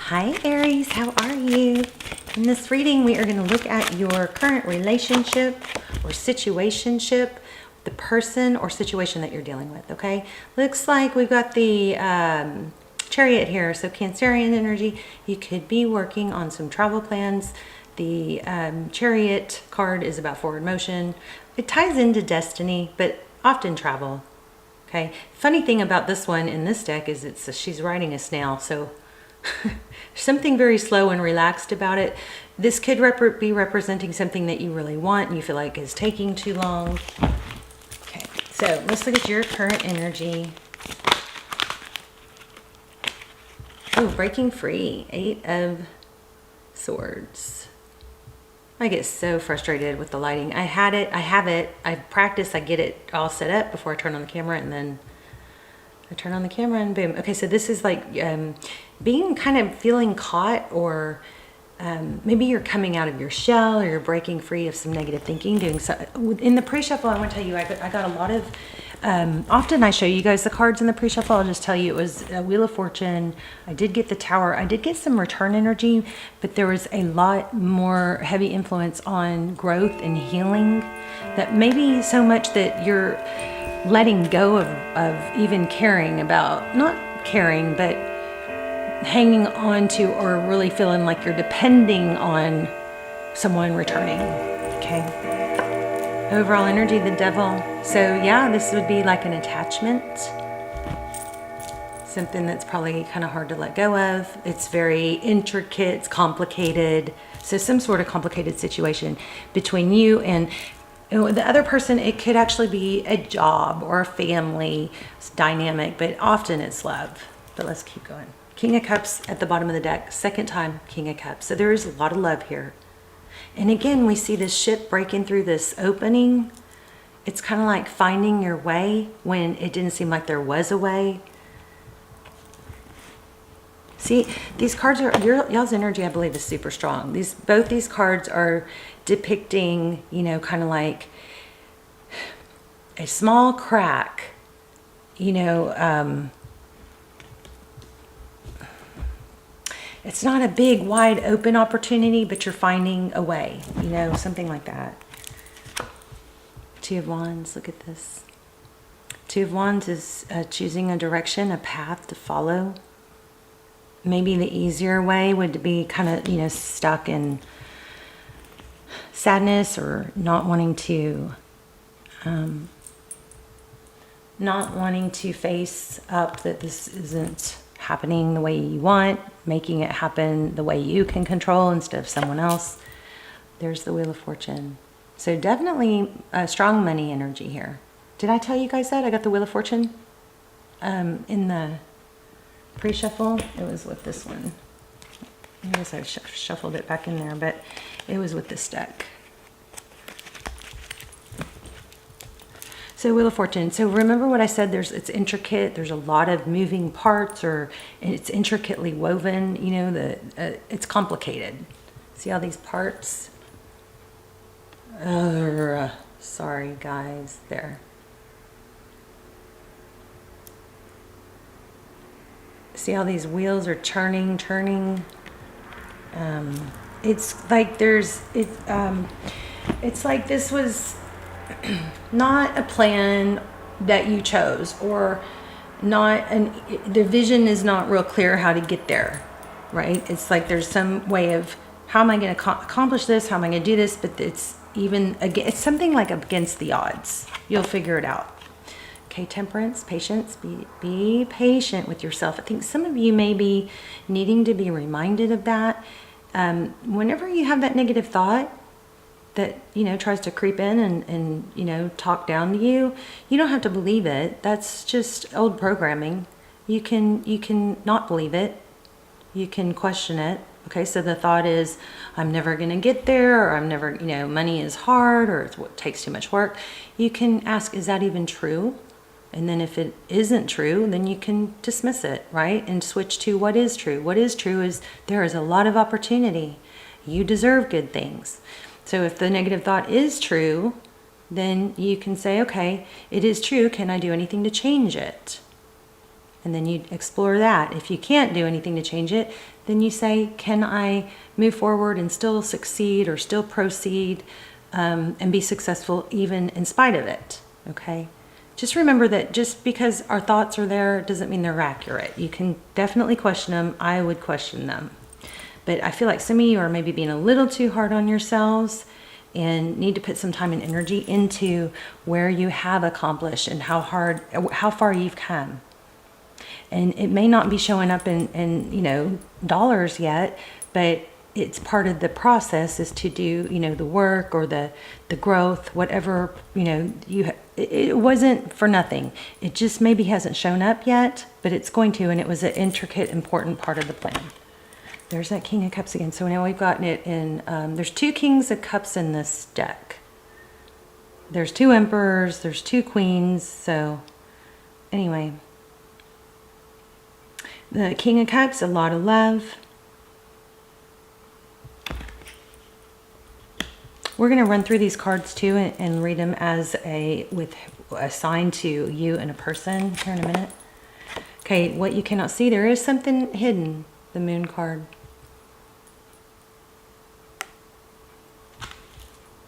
Hi Aries, how are you? In this reading, we are going to look at your current relationship or situationship, the person or situation that you're dealing with, okay? Looks like we've got the Chariot here, so Cancerian energy. You could be working on some travel plans. The Chariot card is about forward motion. It ties into destiny, but often travel, okay? Funny thing about this one in this deck is she's riding a snail, so something very slow and relaxed about it. This could be representing something that you really want and you feel like is taking too long. Okay, so let's look at your current energy. Oh, breaking free. 8 of Swords. I get so frustrated with the lighting. I have it, I practice, I get it all set up before I turn on the camera, and then I turn on the camera and boom. Okay, so this is like being kind of feeling caught, or maybe you're coming out of your shell, or you're breaking free of some negative thinking. Doing so in the pre-shuffle, I want to tell you, I got a lot of. Often I show you guys the cards in the pre-shuffle. I'll just tell you it was a Wheel of Fortune. I did get the Tower. I did get some return energy, but there was a lot more heavy influence on growth and healing. That maybe so much that you're letting go of even caring about, not caring, but hanging on to, or really feeling like you're depending on someone returning. Okay. Overall energy, the Devil. So yeah, this would be like an attachment. Something that's probably kind of hard to let go of. It's very intricate, it's complicated. So some sort of complicated situation between you and the other person. It could actually be a job or a family dynamic, but often it's love. But let's keep going. King of Cups at the bottom of the deck. Second time, King of Cups. So there is a lot of love here. And again, we see this ship breaking through this opening. It's kind of like finding your way when it didn't seem like there was a way. See, these cards are, y'all's energy, I believe, is super strong. Both these cards are depicting, you know, kind of like a small crack, you know, it's not a big, wide open opportunity, but you're finding a way, you know, something like that. Two of Wands, look at this. Two of Wands is choosing a direction, a path to follow. Maybe the easier way would be kind of, you know, stuck in sadness, or not wanting to face up that this isn't happening the way you want, making it happen the way you can control instead of someone else. There's the Wheel of Fortune. So definitely a strong money energy here. Did I tell you guys that? I got the Wheel of Fortune in the pre-shuffle. It was with this one. I guess I shuffled it back in there, but it was with this deck. So Wheel of Fortune. So remember what I said, it's intricate. There's a lot of moving parts, or it's intricately woven, you know, it's complicated. See all these parts? Sorry guys, there. See how these wheels are turning. It's like it's like this was not a plan that you chose, or the vision is not real clear how to get there, right? It's like there's some way of, how am I going to accomplish this? How am I going to do this? But it's something like against the odds. You'll figure it out. Okay, Temperance, patience. Be patient with yourself. I think some of you may be needing to be reminded of that. Whenever you have that negative thought that, you know, tries to creep in and you know, talk down to you, you don't have to believe it. That's just old programming. You can not believe it. You can question it. Okay, so the thought is, I'm never going to get there, or I'm never, you know, money is hard, or it takes too much work. You can ask, is that even true? And then if it isn't true, then you can dismiss it, right? And switch to what is true. What is true is there is a lot of opportunity. You deserve good things. So if the negative thought is true, then you can say, okay, it is true. Can I do anything to change it? And then you explore that. If you can't do anything to change it, then you say, can I move forward and still succeed or still proceed and be successful even in spite of it? Okay. Just remember that just because our thoughts are there doesn't mean they're accurate. You can definitely question them. I would question them. But I feel like some of you are maybe being a little too hard on yourselves and need to put some time and energy into where you have accomplished and how far you've come. And it may not be showing up in you know, dollars yet, but it's part of the process is to do, you know, the work or the growth, whatever, you know, it wasn't for nothing. It just maybe hasn't shown up yet, but it's going to, and it was an intricate, important part of the plan. There's that King of Cups again. So now we've gotten it in, there's 2 Kings of Cups in this deck. There's 2 Emperors, there's 2 Queens. So anyway, the King of Cups, a lot of love. We're going to run through these cards too and read them as with a sign to you and a person here in a minute. Okay, what you cannot see, there is something hidden, the Moon card.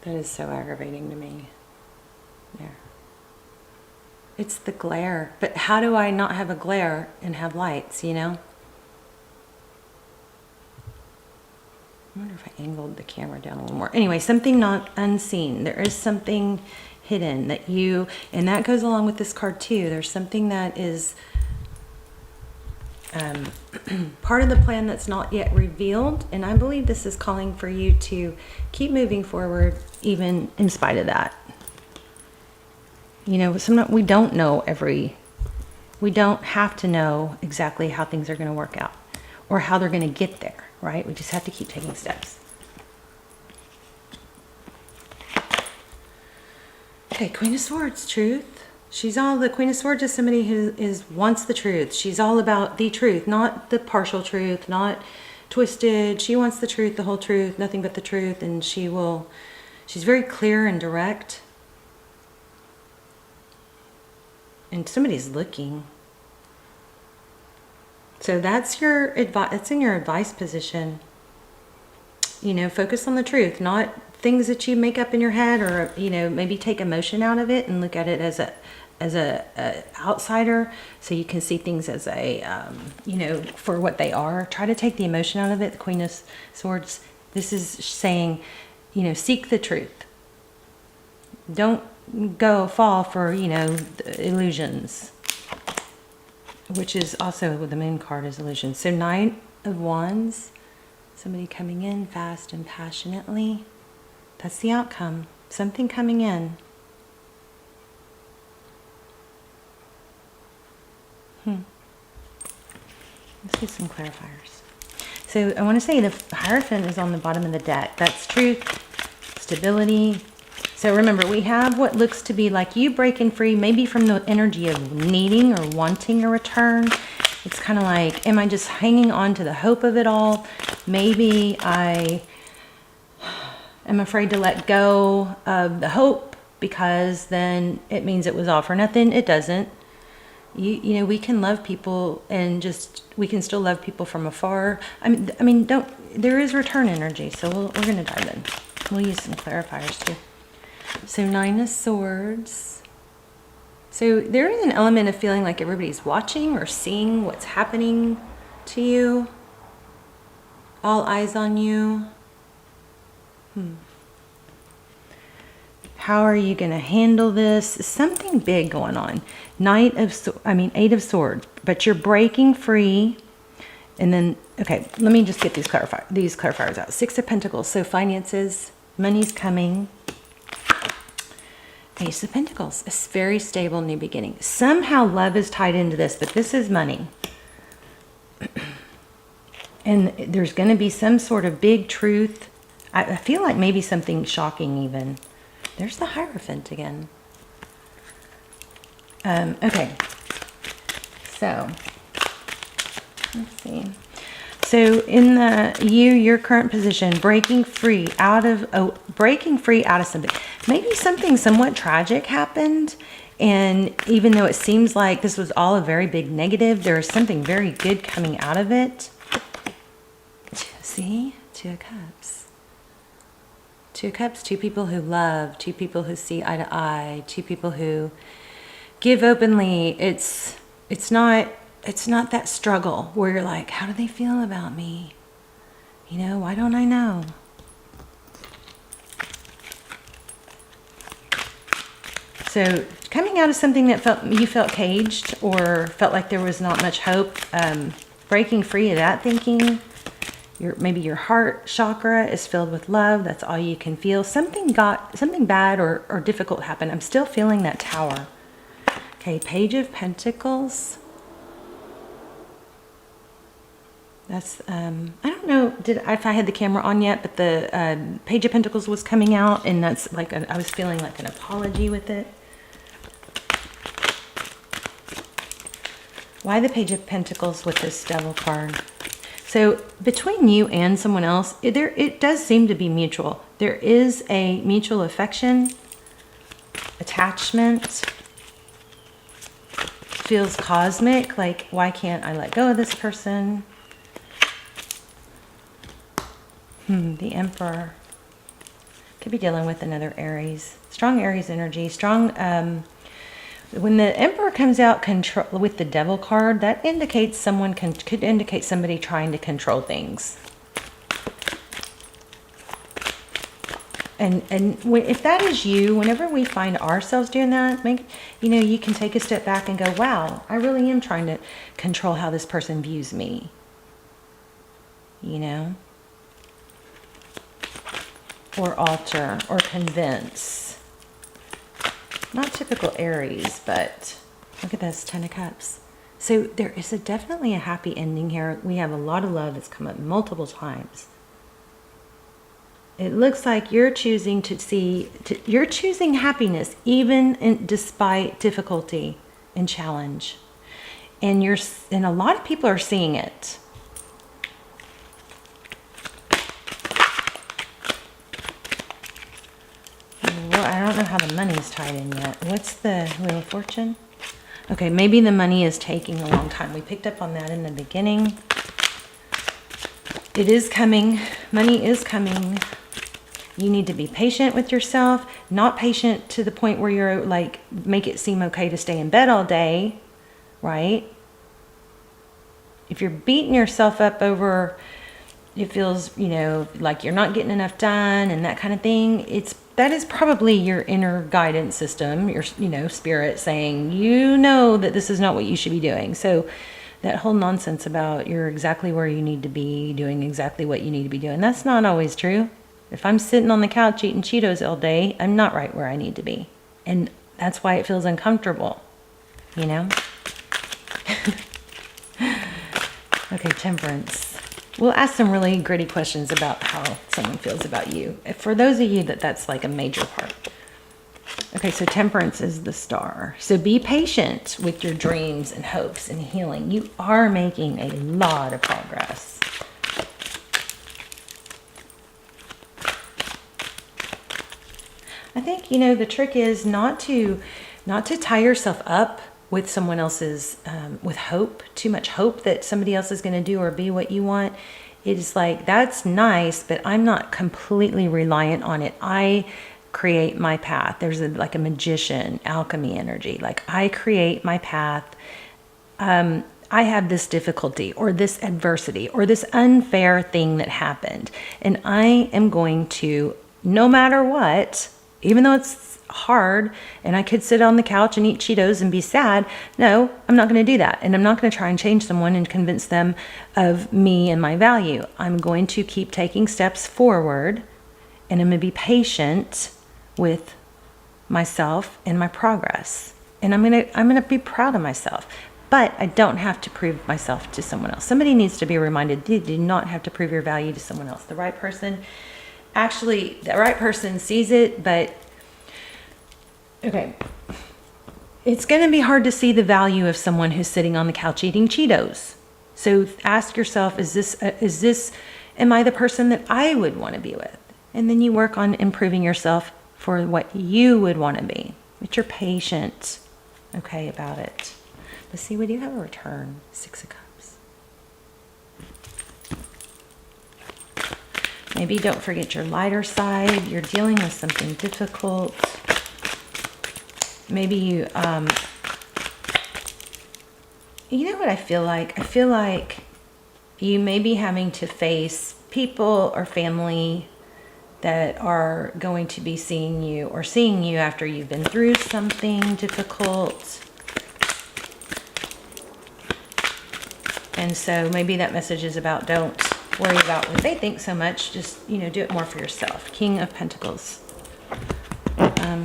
That is so aggravating to me. There. It's the glare. But how do I not have a glare and have lights, you know? I wonder if I angled the camera down a little more. Anyway, something not unseen. There is something hidden that you, and that goes along with this card too. There's something that is part of the plan that's not yet revealed. And I believe this is calling for you to keep moving forward even in spite of that. You know, sometimes we don't know we don't have to know exactly how things are going to work out or how they're going to get there, right? We just have to keep taking steps. Okay, Queen of Swords, truth. The Queen of Swords is somebody who wants the truth. She's all about the truth, not the partial truth, not twisted. She wants the truth, the whole truth, nothing but the truth. And she's very clear and direct. And somebody's looking. So that's your advice. It's in your advice position. You know, focus on the truth, not things that you make up in your head, or, you know, maybe take emotion out of it and look at it as a outsider, so you can see things as you know, for what they are. Try to take the emotion out of it. The Queen of Swords, this is saying, you know, seek the truth. Don't fall for, you know, illusions, which is also with the Moon card is illusion. So Knight of Wands, somebody coming in fast and passionately. That's the outcome. Something coming in. Let's get some clarifiers. So I want to say the Hierophant is on the bottom of the deck. That's truth, stability. So remember, we have what looks to be like you breaking free, maybe from the energy of needing or wanting a return. It's kind of like, am I just hanging on to the hope of it all? Maybe I am afraid to let go of the hope because then it means it was all for nothing. It doesn't. You know, we can love people and we can still love people from afar. I mean, there is return energy. So we're going to dive in. We'll use some clarifiers too. So 9 of Swords. So there is an element of feeling like everybody's watching or seeing what's happening to you. All eyes on you. How are you going to handle this? Something big going on. 8 of Swords. But you're breaking free. And then, okay, let me just get these clarifiers out. 6 of Pentacles. So finances, money's coming. Ace of Pentacles. A very stable new beginning. Somehow love is tied into this, but this is money. And there's going to be some sort of big truth. I feel like maybe something shocking even. There's the Hierophant again. Okay. So, let's see. So in your current position, breaking free out of something. Maybe something somewhat tragic happened And even though it seems like this was all a very big negative, there is something very good coming out of it. See? Two of Cups. Two of Cups, two people who love, two people who see eye to eye, two people who give openly. It's not that struggle where you're like, how do they feel about me? You know, why don't I know? So coming out of something that you felt caged or felt like there was not much hope, breaking free of that thinking. Maybe your heart chakra is filled with love. That's all you can feel. Something bad or difficult happened. I'm still feeling that Tower. Okay, Page of Pentacles. That's, I don't know if I had the camera on yet, but the Page of Pentacles was coming out, and that's like, I was feeling like an apology with it. Why the Page of Pentacles with this Devil card? So between you and someone else, it does seem to be mutual. There is a mutual affection, attachment. Feels cosmic, like, why can't I let go of this person? The Emperor. Could be dealing with another Aries. Strong Aries energy. Strong, when the Emperor comes out with the Devil card, that indicates someone could indicate somebody trying to control things. And if that is you, whenever we find ourselves doing that, you can take a step back and go, wow, I really am trying to control how this person views me. You know? Or alter, or convince. Not typical Aries, but look at this, Ten of Cups. So there is definitely a happy ending here. We have a lot of love that's come up multiple times. It looks like you're choosing you're choosing happiness, even despite difficulty and challenge. And a lot of people are seeing it. Well, I don't know how the money's tied in yet. What's the Wheel of Fortune? Okay, maybe the money is taking a long time. We picked up on that in the beginning. It is coming. Money is coming. You need to be patient with yourself, not patient to the point where you're like, make it seem okay to stay in bed all day, right? If you're beating yourself up over, it feels, like you're not getting enough done and that kind of thing, that is probably your inner guidance system, your, spirit saying, that this is not what you should be doing. So that whole nonsense about you're exactly where you need to be, doing exactly what you need to be doing, that's not always true. If I'm sitting on the couch eating Cheetos all day, I'm not right where I need to be. And that's why it feels uncomfortable, Okay, Temperance. We'll ask some really gritty questions about how someone feels about you. For those of you that's like a major part. Okay, so Temperance is the Star. So be patient with your dreams and hopes and healing. You are making a lot of progress. I think, the trick is not to tie yourself up with someone else's, with hope, too much hope that somebody else is going to do or be what you want. It is like, that's nice, but I'm not completely reliant on it. I create my path. There's like a magician, alchemy energy. Like, I create my path. I have this difficulty or this adversity or this unfair thing that happened. And I am going to, no matter what, even though it's hard and I could sit on the couch and eat Cheetos and be sad, no, I'm not going to do that. And I'm not going to try and change someone and convince them of me and my value. I'm going to keep taking steps forward, and I'm going to be patient with myself and my progress. And I'm going to be proud of myself. But I don't have to prove myself to someone else. Somebody needs to be reminded, you do not have to prove your value to someone else. The right person sees it, but okay. It's going to be hard to see the value of someone who's sitting on the couch eating Cheetos. So ask yourself, am I the person that I would want to be with? And then you work on improving yourself for what you would want to be. But you're patient. okay about it. But see, we do have a return. 6 of Cups. Maybe don't forget your lighter side. You're dealing with something difficult. Maybe you, you know what I feel like? I feel like you may be having to face people or family that are going to be seeing you after you've been through something difficult. And so maybe that message is about don't worry about what they think so much. Just, you know, do it more for yourself. King of Pentacles.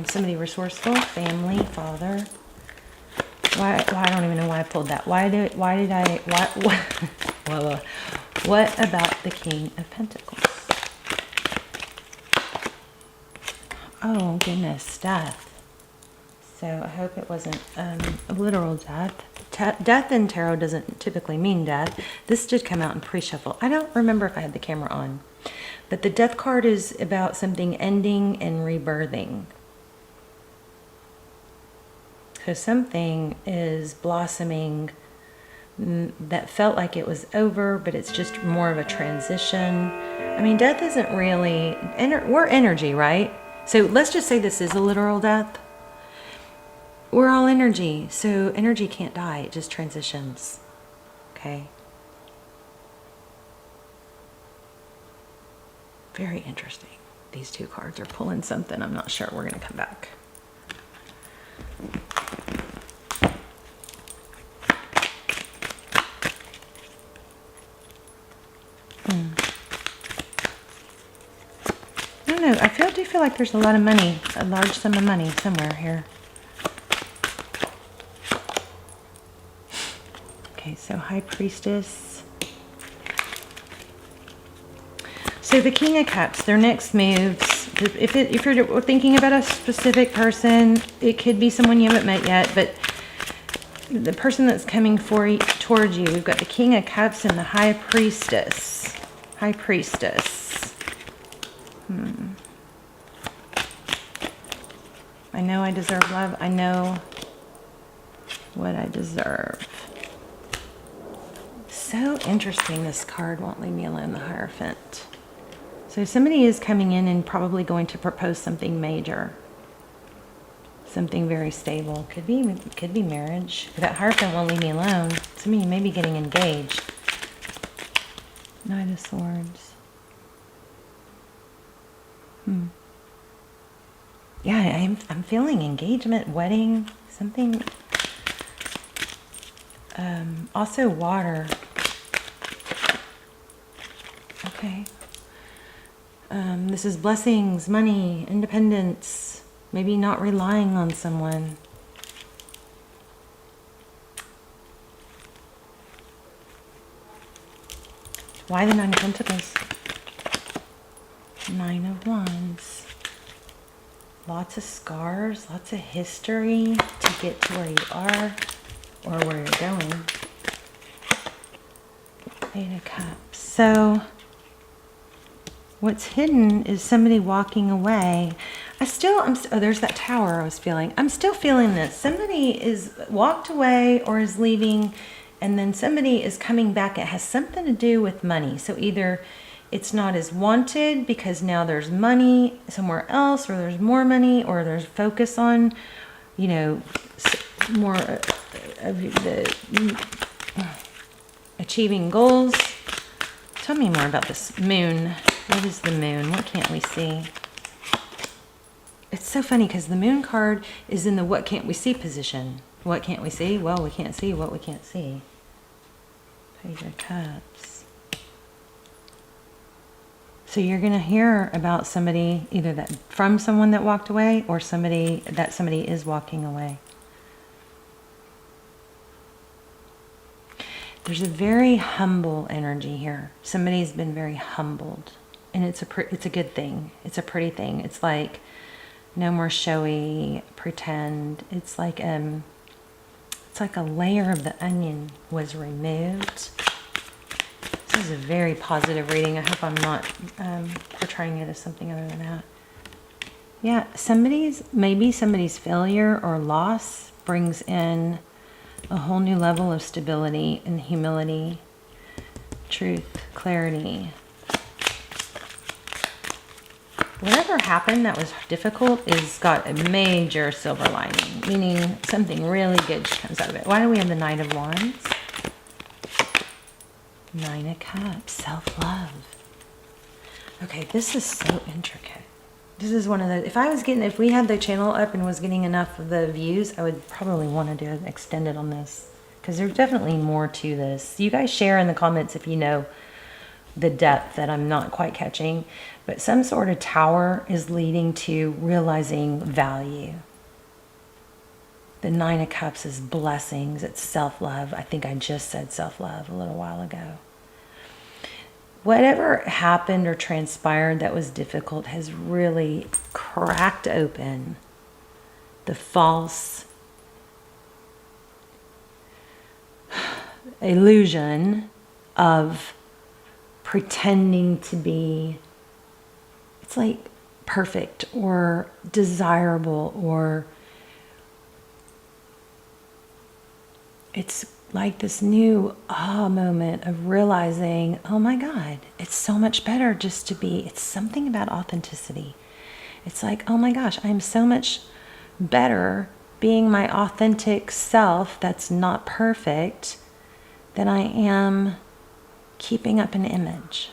Somebody resourceful, family, father. Why I don't even know why I pulled that. What about the King of Pentacles? Oh, goodness, death. So I hope it wasn't a literal death. Death in tarot doesn't typically mean death. This did come out in pre-shuffle. I don't remember if I had the camera on. But the death card is about something ending and rebirthing. So something is blossoming that felt like it was over, but it's just more of a transition. I mean, death isn't really... we're energy, right? So let's just say this is a literal death. We're all energy, so energy can't die. It just transitions. Okay? Very interesting. These two cards are pulling something. I'm not sure. We're going to come back. I don't know. I do feel like there's a lot of money, a large sum of money somewhere here. Okay, so High Priestess. So the King of Cups, their next moves, if you're thinking about a specific person, it could be someone you haven't met yet, but the person that's coming towards you, we've got the King of Cups and the High Priestess. High Priestess. I know I deserve love. I know what I deserve. So interesting, this card won't leave me alone, the Hierophant. So somebody is coming in and probably going to propose something major. Something very stable. Could be marriage. That Hierophant won't leave me alone. Some of you may be getting engaged. Knight of Swords. Yeah, I'm feeling engagement, wedding, something. Also water. Okay. This is blessings, money, independence. Maybe not relying on someone. Why the Nine of Pentacles? Nine of Wands. Lots of scars, lots of history to get to where you are or where you're going. Eight of Cups. So what's hidden is somebody walking away. Oh, there's that tower I was feeling. I'm still feeling this. Somebody is walked away or is leaving, and then somebody is coming back. It has something to do with money. So either it's not as wanted because now there's money somewhere else, or there's more money, or there's focus on, you know, more of the achieving goals. Tell me more about this moon. What is the moon? What can't we see? It's so funny because the moon card is in the what can't we see position. What can't we see? Well, we can't see what we can't see. Page of Cups. So you're going to hear about somebody, either that from someone that walked away, or somebody is walking away. There's a very humble energy here. Somebody's been very humbled, and it's a good thing. It's a pretty thing. It's like no more showy pretend. It's like a layer of the onion was removed. This is a very positive reading. I hope I'm not portraying it as something other than that. Yeah, maybe somebody's failure or loss brings in a whole new level of stability and humility, truth, clarity. Whatever happened that was difficult is got a major silver lining, meaning something really good comes out of it. Why do we have the Knight of Wands? Nine of Cups, self-love. Okay, this is so intricate. This is one of the, if we had the channel up and was getting enough of the views, I would probably want to do an extended on this, because there's definitely more to this. You guys share in the comments if you know the depth that I'm not quite catching, but some sort of tower is leading to realizing value. The Nine of Cups is blessings, it's self-love. I think I just said self-love a little while ago. Whatever happened or transpired that was difficult has really cracked open the false illusion of pretending to be, it's like perfect or desirable, or it's like this new moment of realizing, oh my God, it's so much better just to be, it's something about authenticity. It's like, oh my gosh, I'm so much better being my authentic self that's not perfect than I am keeping up an image.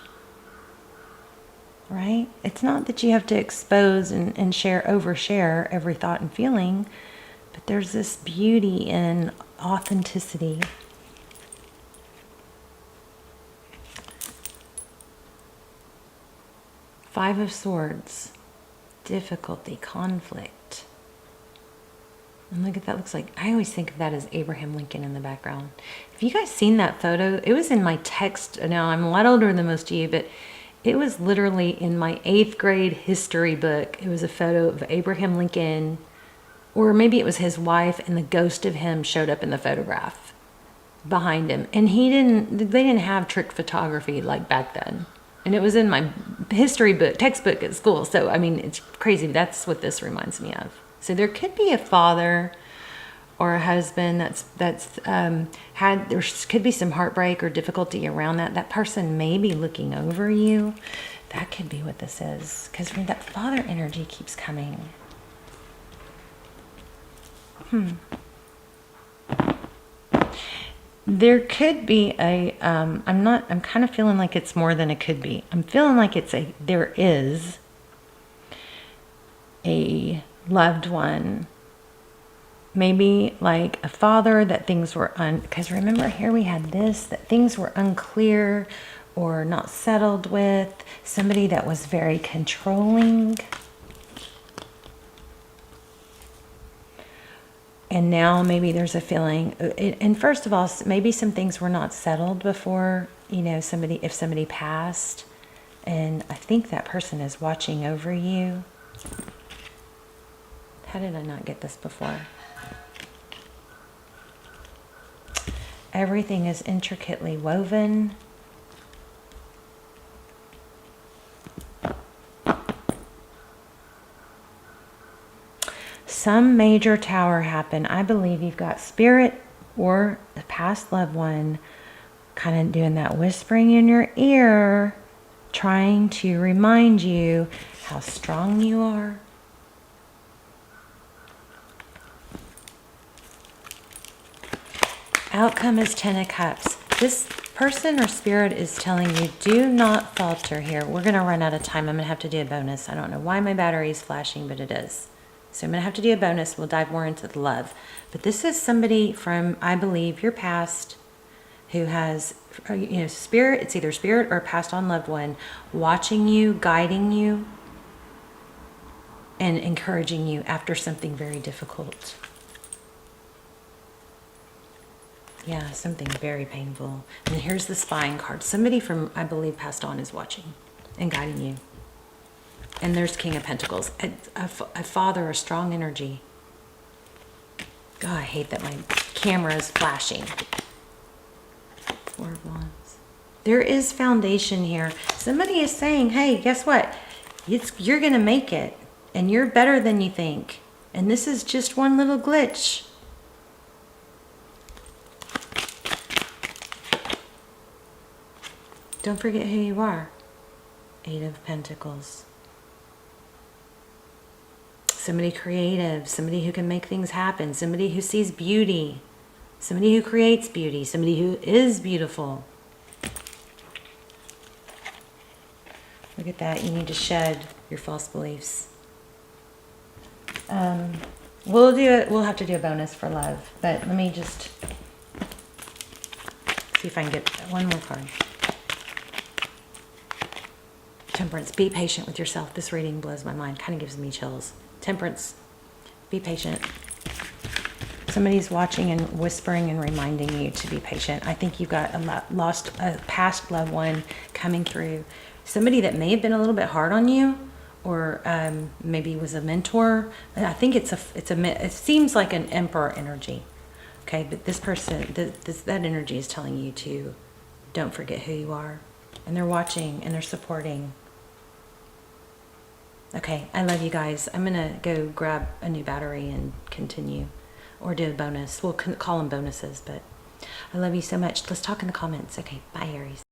Right? It's not that you have to expose and overshare every thought and feeling, but there's this beauty in authenticity. Five of Swords, difficulty, conflict. And look at that, looks like, I always think of that as Abraham Lincoln in the background. Have you guys seen that photo? It was in my text. Now, I'm a lot older than most of you, but it was literally in my 8th grade history book. It was a photo of Abraham Lincoln, or maybe it was his wife, and the ghost of him showed up in the photograph behind him. And they didn't have trick photography like back then. And it was in my history book, textbook at school. So, I mean, it's crazy. That's what this reminds me of. So there could be a father or a husband there could be some heartbreak or difficulty around that. That person may be looking over you. That could be what this is. Because that father energy keeps coming. There could be I'm kind of feeling like it's more than it could be. I'm feeling like there is a loved one, maybe like a father that things were because remember here we had this, that things were unclear or not settled with, somebody that was very controlling. And now maybe there's a feeling, and first of all, maybe some things were not settled before, if somebody passed, and I think that person is watching over you. How did I not get this before? Everything is intricately woven. Some major tower happened. I believe you've got spirit or the past loved one kind of doing that whispering in your ear, trying to remind you how strong you are. Outcome is 10 of Cups. This person or spirit is telling you, do not falter here. We're going to run out of time. I'm going to have to do a bonus. I don't know why my battery is flashing, but it is. So I'm going to have to do a bonus. We'll dive more into the love. But this is somebody from, I believe, your past who has, spirit. It's either spirit or a passed on loved one watching you, guiding you, and encouraging you after something very difficult. Yeah, something very painful. And here's the spying card. Somebody from, I believe, passed on is watching and guiding you. And there's King of Pentacles. A father, a strong energy. God, I hate that my camera is flashing. Four of Wands. There is foundation here. Somebody is saying, hey, guess what? You're going to make it. And you're better than you think. And this is just one little glitch. Don't forget who you are. 8 of Pentacles. Somebody creative, somebody who can make things happen, somebody who sees beauty, somebody who creates beauty, somebody who is beautiful. Look at that. You need to shed your false beliefs. We'll have to do a bonus for love, but let me just see if I can get one more card. Temperance. Be patient with yourself. This reading blows my mind. Kind of gives me chills. Temperance. Be patient. Somebody's watching and whispering and reminding you to be patient. I think you've got a past loved one coming through. Somebody that may have been a little bit hard on you, or maybe was a mentor. I think it seems like an emperor energy. Okay, but this person, that energy is telling you to don't forget who you are, and they're watching and they're supporting. Okay, I love you guys. I'm gonna go grab a new battery and continue, or do a bonus. We'll call them bonuses, but I love you so much. Let's talk in the comments. Okay, bye, Aries.